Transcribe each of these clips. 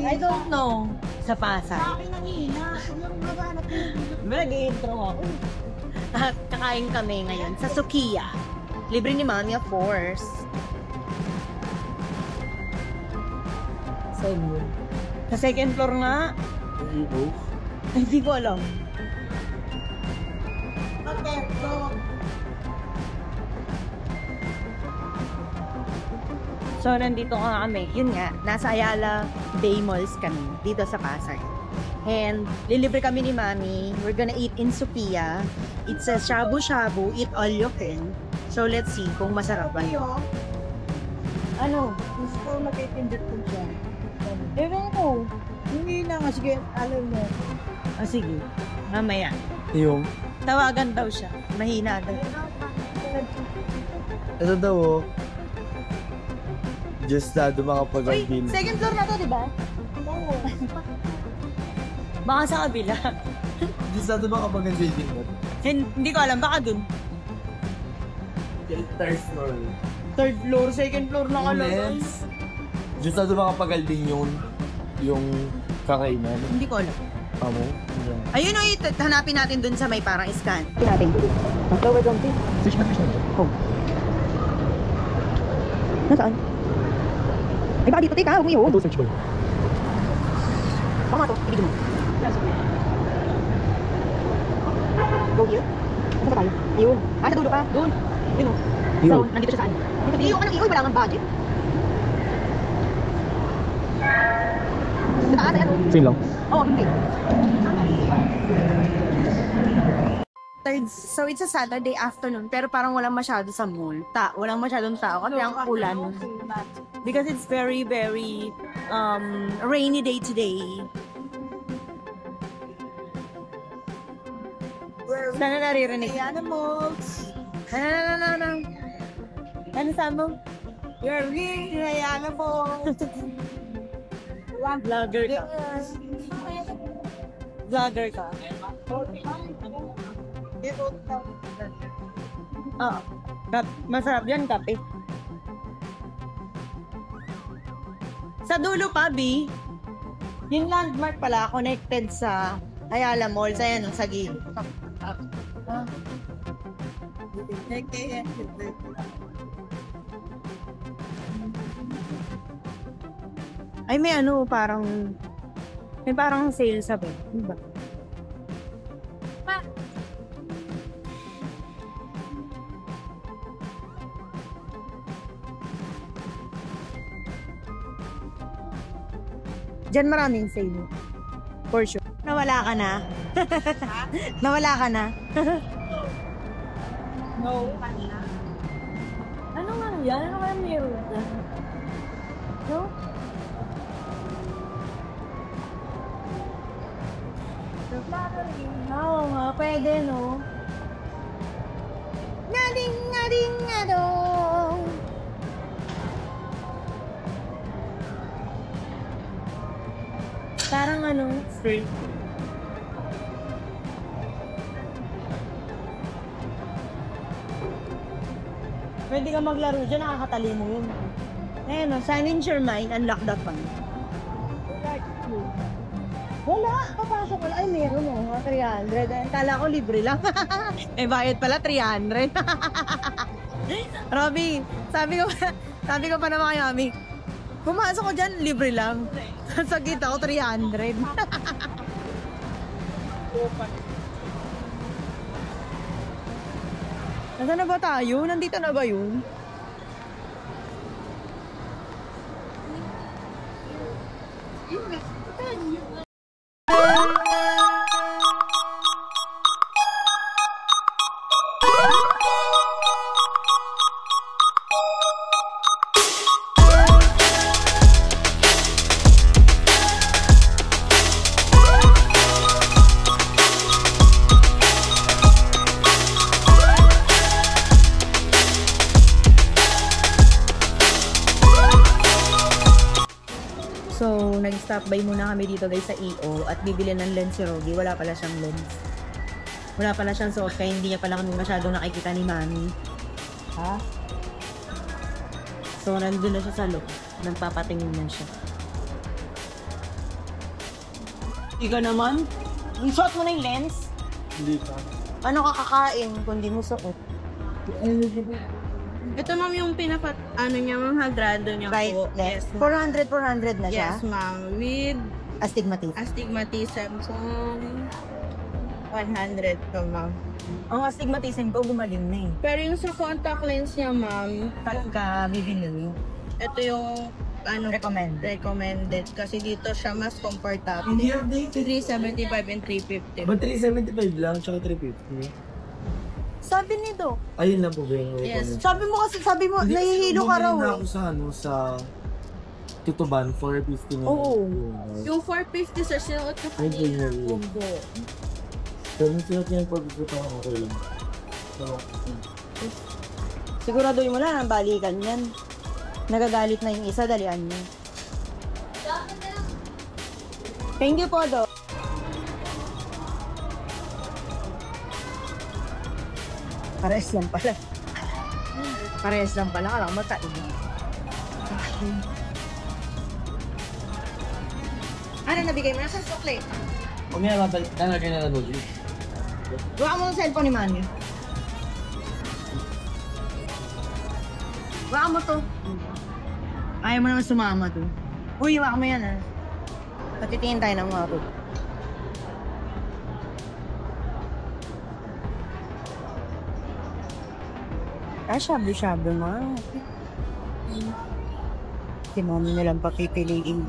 I don't know. Sa Pasay. Sa akin nanghina. Yung naganap yung... Nag-intro ako. At kakain kami ngayon sa Sukiya. Libre ni Mami, of course. Sa second floor nga. Hindi ko alam. So, nandito nga kami. Yun nga, nasa Ayala Bay Malls kami. Dito sa Pasay. And, lilibre kami ni Mami. We're gonna eat in Sukiya. It's a shabu-shabu. Eat all you can. So, let's see kung masarap ba yun. Ano? Gusto ko nakitindit ko siya. Ewan ko. Hindi na nga. Sige, alam mo. Ah, sige. Mamaya. Yung? Tawagan daw siya. Mahina daw. Ito daw oh. Just na Uy, dumakapagalbin. second floor na to, di ba? Oo. Baka sa kabila. Just na dumakapagalbin mo. Hindi ko alam, baka dun. Third floor. Third floor, second floor na ka lang. Just na dumakapagalbin yung kakainan. Hindi ko alam. Amo? Ayun o, hanapin natin dun sa may parang scan. Hanapin natin. Lower something. Fish na. Oh. Nasaan? Ay, baka dito, teka, huwag mo yun. Ito, search boy. Baka nga to, ibigin mo. Go here. Saan ba tayo? Ayun. Ah, sa dulo pa. Doon. Yun o. So, nandito siya saan? Iyo ka ng iyo, wala kang budget. Sa taas, ano? Same lang. Oo, hindi. So it's a Saturday afternoon, pero parang walang masyado sa mall. Walang masyadong tao kasi ang ulan. Because it's very, very rainy day today. Sana naririnig. Animals. Ano sa mo? You're really animals. Vlogger ka. Vlogger ka. Oo. Masarap yan, kape. Sa dulo pa, B. Yung landmark pala, connected sa Ayala Mall. Ayan, sa gilid. Ay, may ano, may parang sale sa bed. Diba? Diyan maraming sale. For sure. Nawala ka na? Nawala ka na? No, kanina. Ano nga yan? Ano nga meron na? No? Oo nga, pwede no? Ngading-ngading-ngadong. Parang ano? Street. Pwede ka maglaro dyan, nakakatali mo yun. Ayan o, silence your mind, unlock the fun. Wala, papasok wala. Ay, meron o, 300. Kala ko libre lang. Eh, bayad pala 300. Robby, sabi ko pa naman kay Mami, pumasok ko dyan, libre lang. Sa kita ko, 300. Nasaan na ba tayo? Nandito na ba yun? So, nag-stop by muna kami dito guys sa EO at bibili ng lens si Rogi. Wala pala siyang lens. Wala pala siyang suot kaya hindi niya pala kami masyadong nakikita ni Mami. Ha? So, nandun na siya sa loob. Nagpapatingin na siya. Ika naman. Isuot mo na yung lens. Hindi pa. Ano ka kakain kung di mo suot? Ito ma'am yung pinaka, ano niya, ma'am, hagrado niya Right, po. yes. 400 na siya. Yes, ma'am. With Astigmatism. astigmatism kung 100 to, ma'am. Ang astigmatism ko gumaling na eh. Pero yung sa contact lens niya, ma'am, Talaga bibili. ito yung recommended kasi dito siya mas comfortable. Hindi updated. 375 and 350. Ba 375 lang, tsaka 350? Sabi nito. Ayun lang po ba yung Yes. Sabi mo, nahihilo ka raw bumili na eh. ako sa sa Tutuban, 450 na. Oo. Yung 450 sir, sinuot ko Ay, kanina. ganyan. Bumbo. So, nung sinuot niya yung 450 ako, okay lang. So, Siguraduhin mo lang ang balikan yan. Nagagalit na yung isa, dalian mo. Thank you po, Doc. Parehas lang pala. Parehas lang pala. Kala ko magkaiba. Ano nabigay mo na sa sukli? umiyara ba, nalagay na lang ulit. Buka mo yung cellphone ni Manny. Buka mo to. Ayaw mo naman sumama to. Uy, buka mo yan ah. Patitingin tayo ng mga to. Shabu-shabu nga. Si Mami nilang papipiliin.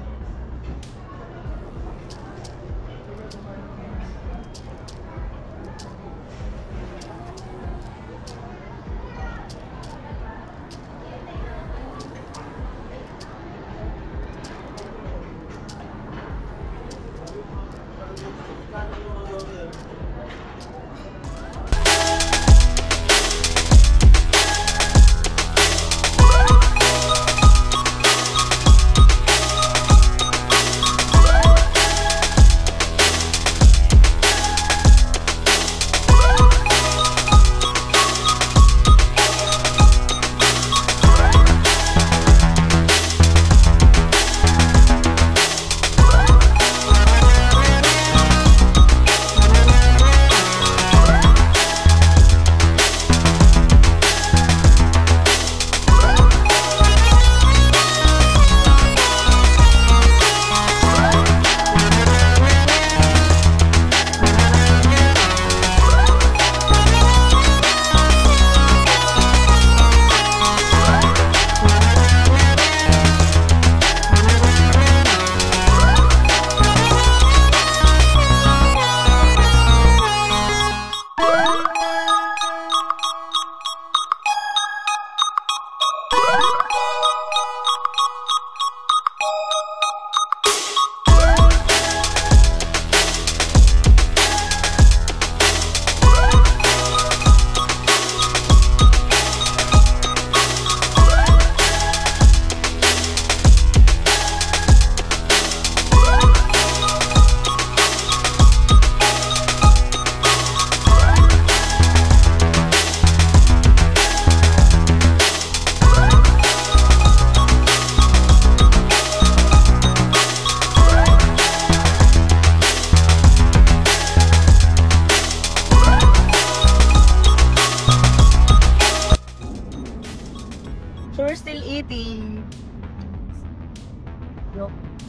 So, we're still eating.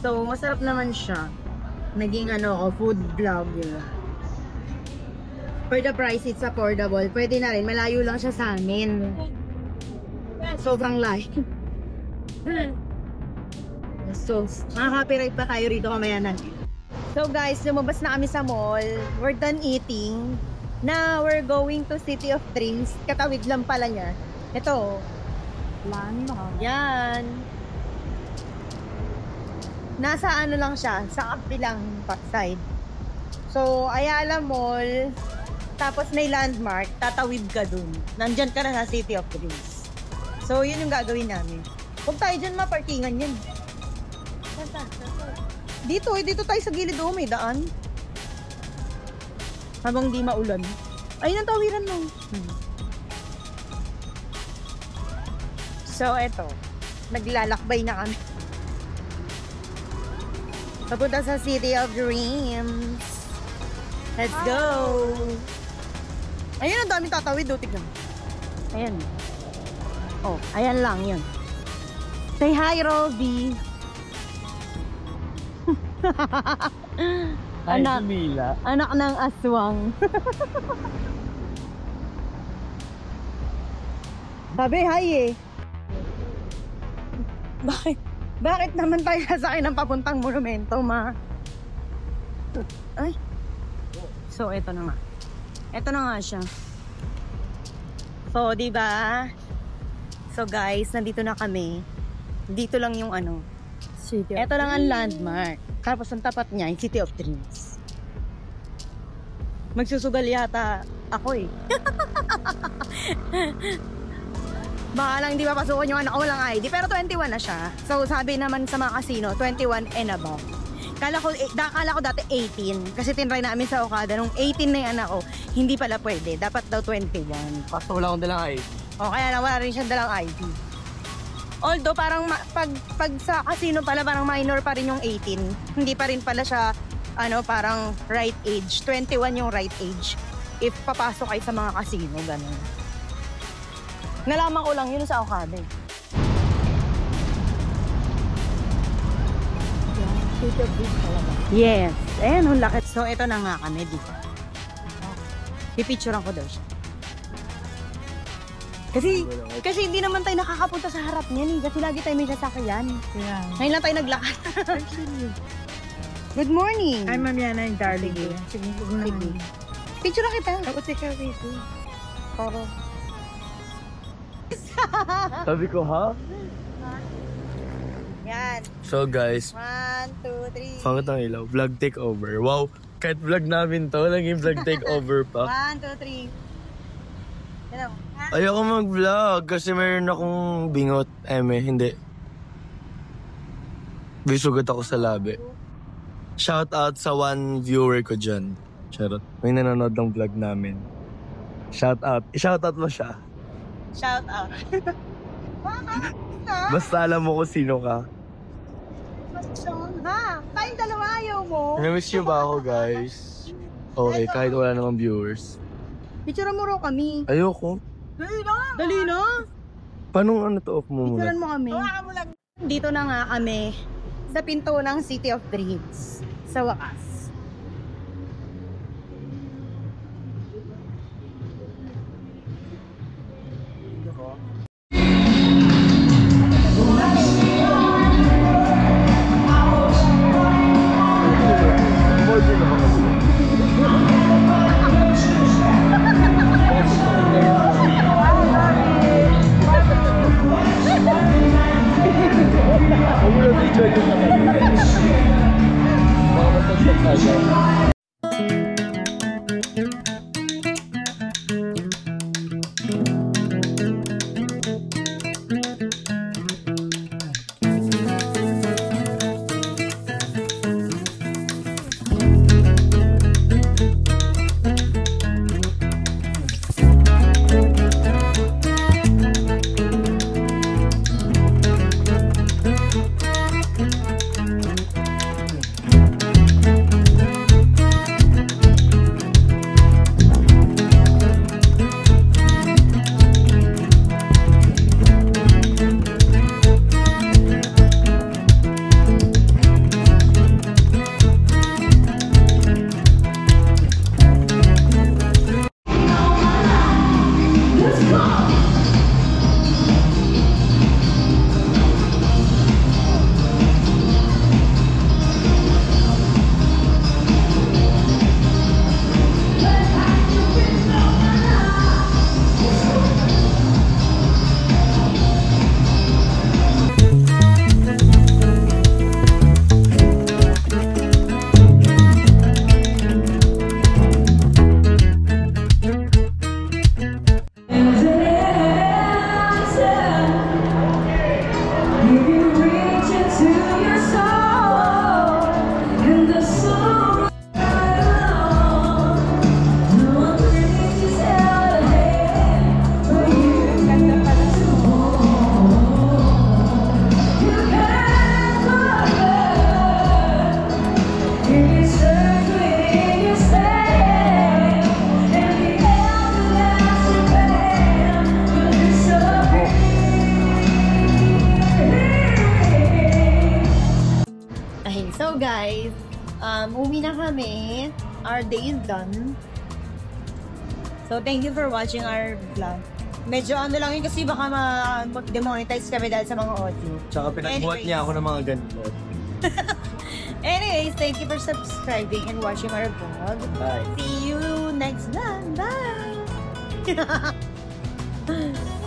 So, masarap naman siya. Naging food vlogger. For the price, it's affordable. Pwede na rin. Malayo lang siya sa amin. Sobrang layo. So, makaka-copyright pa tayo rito kamaya na. So guys, lumabas na kami sa mall. We're done eating. Now, we're going to City of Dreams. Katawid lang pala niya. Ito. Yan. Nasa ano lang siya, sa kabilang side. So, Ayala Mall, tapos may landmark, tatawid ka dun. Nandyan ka na sa City of Dreams. So, yun yung gagawin namin. Huwag tayo dyan, maparkingan yan. Dito tayo sa gilid, may daan. Habang di maulan. Ayun ang tawiran mo. So, eto. Naglalakbay na kami. Papunta sa City of Dreams. Let's go! Ayun, ang daming tatawid. Tignan mo. Ayan. Oh, ayan lang yun. Say hi, Rolby. Ay, Anak. Mila. Anak ng aswang. Sabi, hi eh. Bakit naman tayo sa akin ng papuntang monumento, ma? Ay. So, eto na nga. Eto na nga siya. So, di ba? So, guys, nandito na kami. Dito lang yung ano. Eto lang ang landmark. Tapos ang tapat niya, yung City of Dreams. Magsusugal yata ako eh. Baka lang hindi papasukan yung anak ko, walang ID. Pero 21 na siya. So, sabi naman sa mga casino, 21 and above. Kala ko dati 18. Kasi tinry namin sa Okada. Nung 18 na yung anak ko, hindi pala pwede. Dapat daw 21. Basta wala akong dalang ID. O, kaya lang wala rin siyang dalang ID. Although, parang pag sa casino pala, parang minor pa rin yung 18. Hindi pa rin pala siya, parang right age. 21 yung right age. If papasok kayo sa mga casino, gano'n. Nalaman ko lang yun sa Okada. Yes. Ayan, ang laki. So, ito na nga kami dito. Pipicturean ko daw siya. Kasi hindi naman tayo nakakapunta sa harap niyan eh. Kasi lagi tayo may sasakyan. Yeah. Ngayon lang tayo naglakad. Good morning. Ay, Ma'am Yana, yung darling ko. Sige, huwag na. Sige. Picture kita. Ako, teka, wait. Para. Sabi ko, ha? Yan. So guys, 1, 2, 3. pangit ang ilaw. Vlog takeover. Wow, kahit vlog namin to, naging vlog takeover pa. 1, 2, 3. Hello. Ayoko mag-vlog kasi mayroon akong bingot. Hindi. Bisugot ako sa labi. Shout out sa one viewer ko dyan. Charot. May nanonood ng vlog namin. Shout out. I-shout out mo siya. Shout out. Basta alam mo kung sino ka. Ha? Tayong dalawa ayaw mo. Namiss niyo ba ako, guys? Okay, kahit wala namang viewers. Picture mo raw kami. Ayoko. Dali na. Paano off mo muna? Picturean mo kami. Dito na nga kami sa pinto ng City of Dreams. Sa wakas. guys, uwi na kami. Our day is done. So, thank you for watching our vlog. Medyo ano lang yun kasi baka mag-demonetize kami dahil sa mga audio. Tsaka pinagbuhat niya ako ng mga ganito. Anyways, thank you for subscribing and watching our vlog. Bye. See you next vlog. Bye!